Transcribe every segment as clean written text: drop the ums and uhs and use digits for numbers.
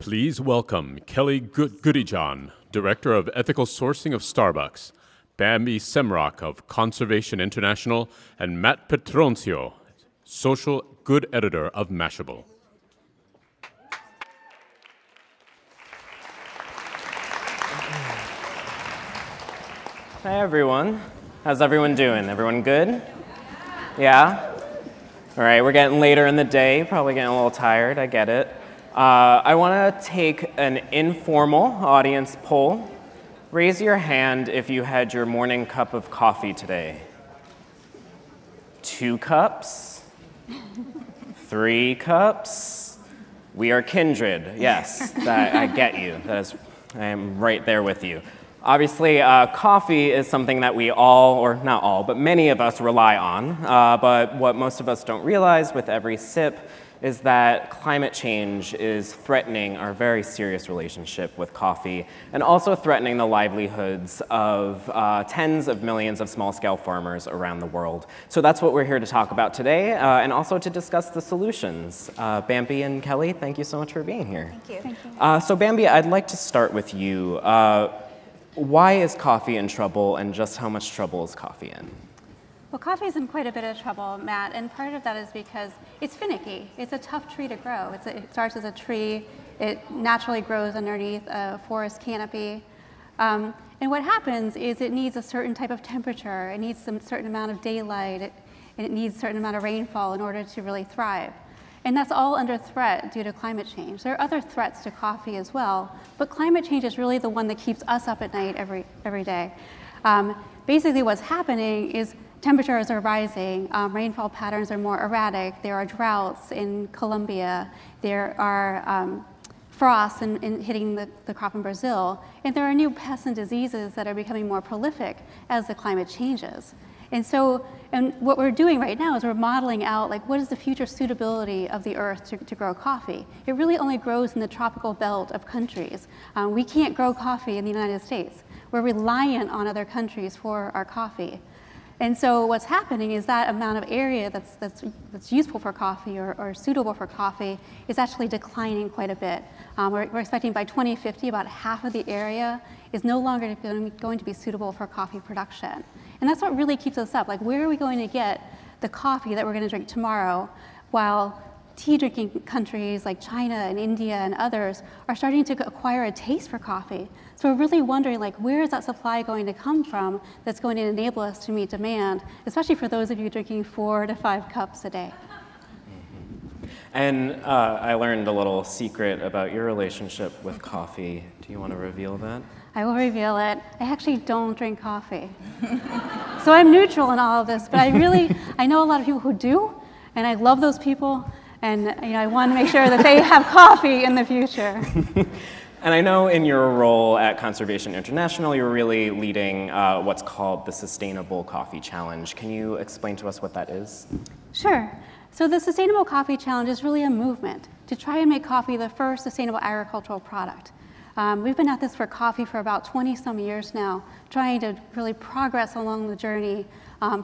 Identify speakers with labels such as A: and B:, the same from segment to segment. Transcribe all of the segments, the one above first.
A: Please welcome Kelly Goodejohn, Director of Ethical Sourcing of Starbucks, Bambi Semroc of Conservation International, and Matt Petronzio, Social Good Editor of Mashable.
B: Hi everyone. How's everyone doing? Everyone good? Yeah? All right, we're getting later in the day, probably getting a little tired, I get it. I want to take an informal audience poll. Raise your hand if you had your morning cup of coffee today. 2 cups? 3 cups? We are kindred, yes, I get you. I am right there with you. Obviously, coffee is something that we all, or not all, but many of us rely on. But what most of us don't realize with every sip is that climate change is threatening our very serious relationship with coffee and also threatening the livelihoods of tens of millions of small-scale farmers around the world. So that's what we're here to talk about today and also to discuss the solutions. Bambi and Kelly, thank you so much for being here.
C: Thank you. Thank you.
B: So Bambi, I'd like to start with you. Why is coffee in trouble, and just how much trouble is coffee in?
C: Well, coffee is in quite a bit of trouble, Matt, and part of that is because it's finicky. It's a tough tree to grow. It starts as a tree. It naturally grows underneath a forest canopy. And what happens is it needs a certain type of temperature. It needs some certain amount of daylight. It needs a certain amount of rainfall in order to really thrive. And that's all under threat due to climate change. There are other threats to coffee as well, but climate change is really the one that keeps us up at night every day. Basically what's happening is temperatures are rising, rainfall patterns are more erratic, there are droughts in Colombia, there are frosts hitting the crop in Brazil, and there are new pests and diseases that are becoming more prolific as the climate changes. And what we're doing right now is we're modeling out like what is the future suitability of the earth to grow coffee. It really only grows in the tropical belt of countries. We can't grow coffee in the United States. We're reliant on other countries for our coffee. And so what's happening is that amount of area that's useful for coffee or suitable for coffee is actually declining quite a bit. We're expecting by 2050 about half of the area is no longer going to be suitable for coffee production. And that's what really keeps us up. Like, where are we going to get the coffee that we're going to drink tomorrow while tea-drinking countries like China and India and others are starting to acquire a taste for coffee? So we're really wondering, like, where is that supply going to come from that's going to enable us to meet demand, especially for those of you drinking 4 to 5 cups a day.
B: And I learned a little secret about your relationship with coffee. Do you want to reveal that?
C: I will reveal it. I actually don't drink coffee. So I'm neutral in all of this, but I know a lot of people who do, and I love those people, and I want to make sure that they have coffee in the future.
B: And I know in your role at Conservation International, you're really leading what's called the Sustainable Coffee Challenge. Can you explain to us what that is?
C: Sure. So the Sustainable Coffee Challenge is really a movement to try and make coffee the first sustainable agricultural product. We've been at this for coffee for about 20-some years now, trying to really progress along the journey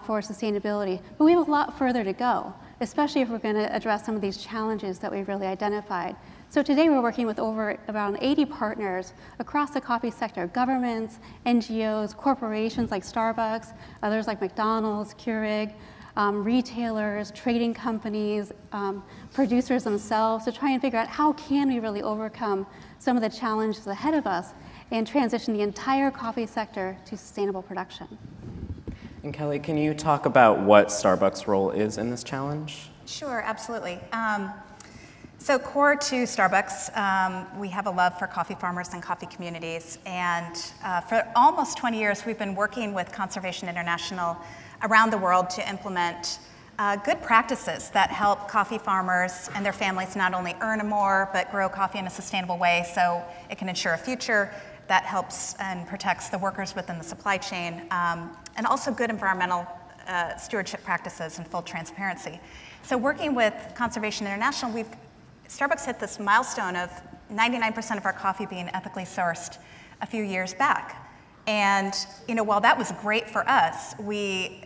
C: for sustainability. But we have a lot further to go, especially if we're going to address some of these challenges that we've really identified. So today we're working with around 80 partners across the coffee sector, governments, NGOs, corporations like Starbucks, others like McDonald's, Keurig, retailers, trading companies, producers themselves, to try and figure out how can we really overcome some of the challenges ahead of us and transition the entire coffee sector to sustainable production.
B: And Kelly, can you talk about what Starbucks' role is in this challenge?
D: Sure, absolutely. So core to Starbucks, we have a love for coffee farmers and coffee communities. And for almost 20 years, we've been working with Conservation International around the world to implement good practices that help coffee farmers and their families not only earn more, but grow coffee in a sustainable way so it can ensure a future that helps and protects the workers within the supply chain, and also good environmental stewardship practices and full transparency. So working with Conservation International, Starbucks hit this milestone of 99% of our coffee being ethically sourced a few years back. And while that was great for us, we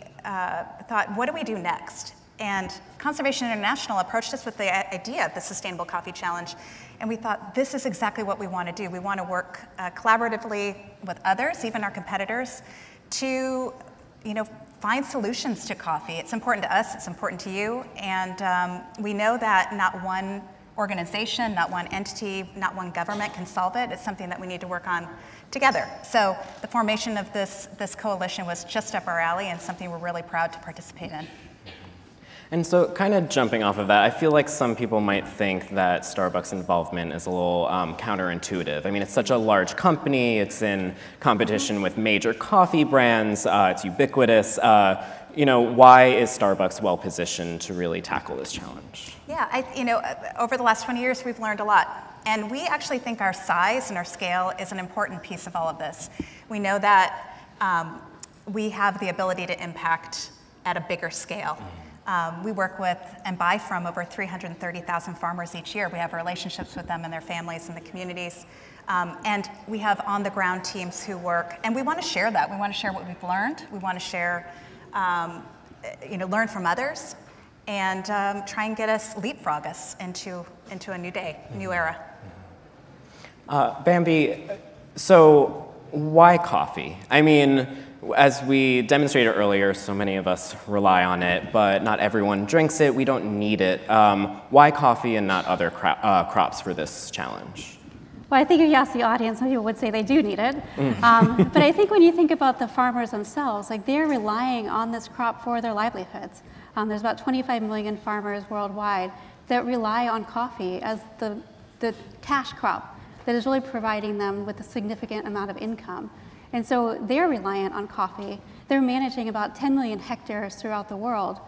D: thought, what do we do next? And Conservation International approached us with the idea of the Sustainable Coffee Challenge. And we thought, this is exactly what we want to do. We want to work collaboratively with others, even our competitors, to find solutions to coffee. It's important to us, it's important to you, and we know that not one organization, not one entity, not one government can solve it. It's something that we need to work on together. So the formation of this coalition was just up our alley and something we're really proud to participate in.
B: And so kind of jumping off of that, I feel like some people might think that Starbucks' involvement is a little counterintuitive. I mean, it's such a large company, it's in competition with major coffee brands, it's ubiquitous. Why is Starbucks well positioned to really tackle this challenge?
D: Yeah, over the last 20 years, we've learned a lot. And we actually think our size and our scale is an important piece of all of this. We know that we have the ability to impact at a bigger scale. We work with and buy from over 330,000 farmers each year. We have relationships with them and their families and the communities. And we have on-the-ground teams who work, and we want to share that. We want to share what we've learned. We want to share, learn from others, and try and leapfrog us into a new day, new era.
B: Bambi, so why coffee? I mean, as we demonstrated earlier, so many of us rely on it, but not everyone drinks it. We don't need it. Why coffee and not other crops for this challenge?
C: Well, I think if you ask the audience, some people would say they do need it. But I think when you think about the farmers themselves, they're relying on this crop for their livelihoods. There's about 25 million farmers worldwide that rely on coffee as the cash crop that is really providing them with a significant amount of income. And so they're reliant on coffee. They're managing about 10 million hectares throughout the world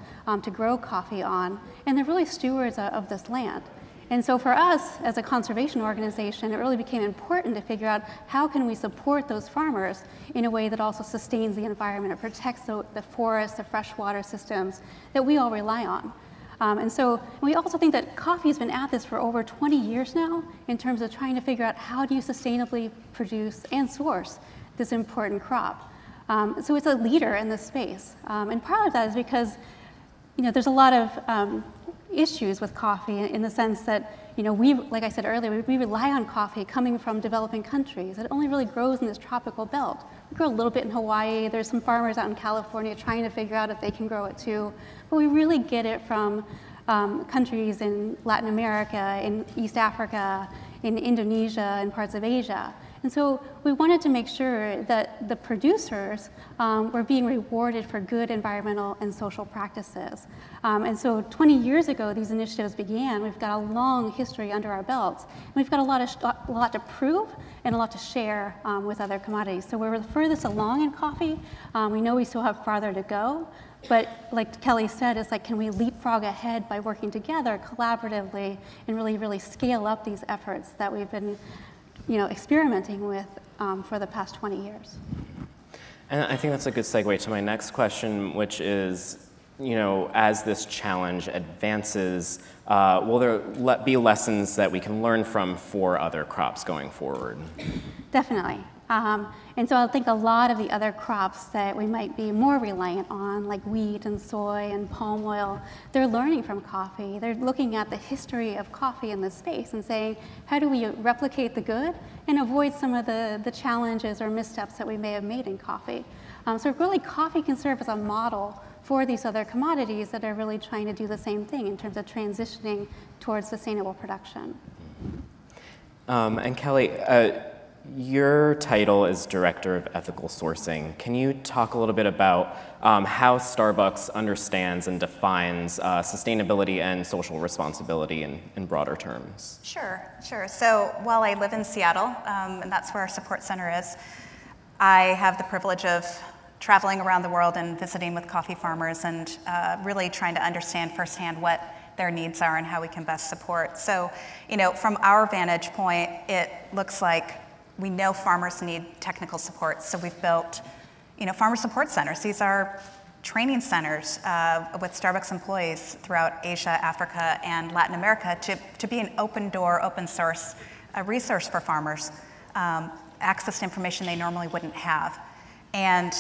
C: to grow coffee on, and they're really stewards of this land. And so for us, as a conservation organization, it really became important to figure out how can we support those farmers in a way that also sustains the environment, or protects the forests, the freshwater systems that we all rely on. And so we also think that coffee has been at this for over 20 years now in terms of trying to figure out how do you sustainably produce and source this important crop. So it's a leader in this space. And part of that is because there's a lot of issues with coffee in the sense that like I said earlier, we rely on coffee coming from developing countries. It only really grows in this tropical belt. We grow a little bit in Hawaii. There's some farmers out in California trying to figure out if they can grow it too. But we really get it from countries in Latin America, in East Africa, in Indonesia, and parts of Asia. And so we wanted to make sure that the producers were being rewarded for good environmental and social practices. And so 20 years ago, these initiatives began. We've got a long history under our belts. And we've got a lot to prove and a lot to share with other commodities. So we're the furthest along in coffee. We know we still have farther to go. But like Kelly said, it's can we leapfrog ahead by working together collaboratively and really scale up these efforts that we've been experimenting with for the past 20 years.
B: And I think that's a good segue to my next question, which is, as this challenge advances, will there be lessons that we can learn from for other crops going forward?
C: Definitely. And so I think a lot of the other crops that we might be more reliant on, like wheat and soy and palm oil, they're learning from coffee. They're looking at the history of coffee in this space and saying, how do we replicate the good and avoid some of the challenges or missteps that we may have made in coffee? So really, coffee can serve as a model for these other commodities that are really trying to do the same thing in terms of transitioning towards sustainable production.
B: And Kelly, your title is Director of Ethical Sourcing. Can you talk a little bit about how Starbucks understands and defines sustainability and social responsibility in broader terms?
D: Sure. So while I live in Seattle, and that's where our support center is, I have the privilege of traveling around the world and visiting with coffee farmers and really trying to understand firsthand what their needs are and how we can best support. So, from our vantage point, it looks like we know farmers need technical support, so we've built, farmer support centers. These are training centers with Starbucks employees throughout Asia, Africa, and Latin America to be an open door, open source resource for farmers, access to information they normally wouldn't have. And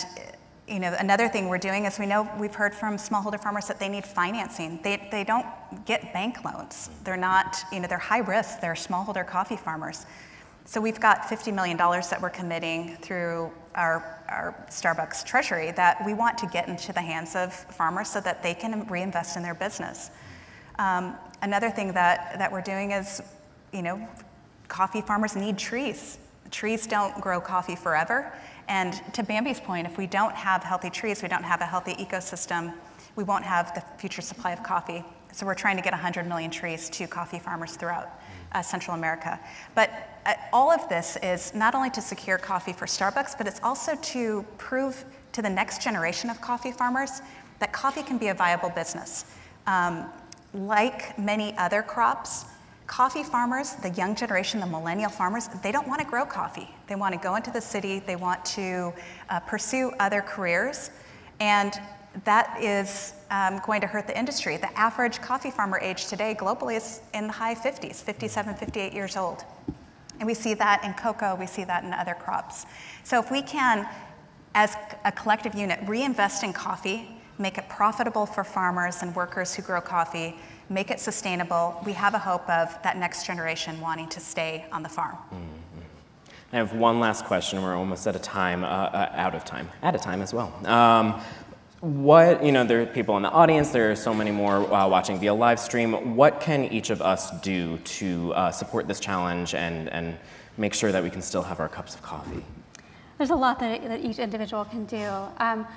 D: another thing we're doing is we've heard from smallholder farmers that they need financing. They don't get bank loans. They're not, they're high risk. They're smallholder coffee farmers. So we've got $50 million that we're committing through our Starbucks treasury that we want to get into the hands of farmers so that they can reinvest in their business. Another thing that we're doing is, coffee farmers need trees. Trees don't grow coffee forever. And to Bambi's point, if we don't have healthy trees, we don't have a healthy ecosystem, we won't have the future supply of coffee. So we're trying to get 100 million trees to coffee farmers throughout Central America. But all of this is not only to secure coffee for Starbucks, but it's also to prove to the next generation of coffee farmers that coffee can be a viable business. Like many other crops, coffee farmers, the young generation, the millennial farmers, they don't want to grow coffee. They want to go into the city, they want to pursue other careers, and that is going to hurt the industry. The average coffee farmer age today globally is in the high 50s, 57, 58 years old. And we see that in cocoa, we see that in other crops. So if we can, as a collective unit, reinvest in coffee, make it profitable for farmers and workers who grow coffee, make it sustainable, we have a hope of that next generation wanting to stay on the farm.
B: I have one last question. We're almost out of time as well. There are people in the audience, there are so many more watching via live stream. What can each of us do to support this challenge and make sure that we can still have our cups of coffee?
C: There's a lot that each individual can do.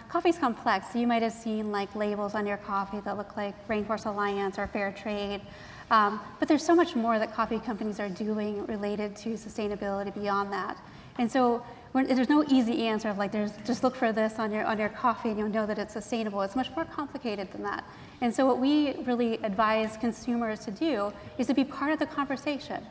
C: Coffee's complex. You might have seen labels on your coffee that look like Rainforest Alliance or Fair Trade. But there's so much more that coffee companies are doing related to sustainability beyond that. And so there's no easy answer of just look for this on your coffee and you'll know that it's sustainable. It's much more complicated than that. And so what we really advise consumers to do is to be part of the conversation.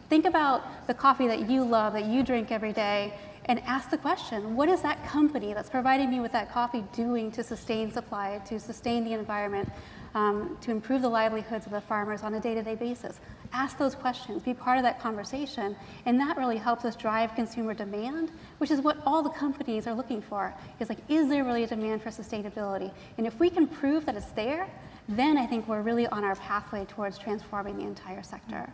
C: Think about the coffee that you love, that you drink every day, and ask the question, what is that company that's providing me with that coffee doing to sustain supply, to sustain the environment, to improve the livelihoods of the farmers on a day-to-day basis? Ask those questions, be part of that conversation, and that really helps us drive consumer demand, which is what all the companies are looking for. Is there really a demand for sustainability? And if we can prove that it's there, then I think we're really on our pathway towards transforming the entire sector.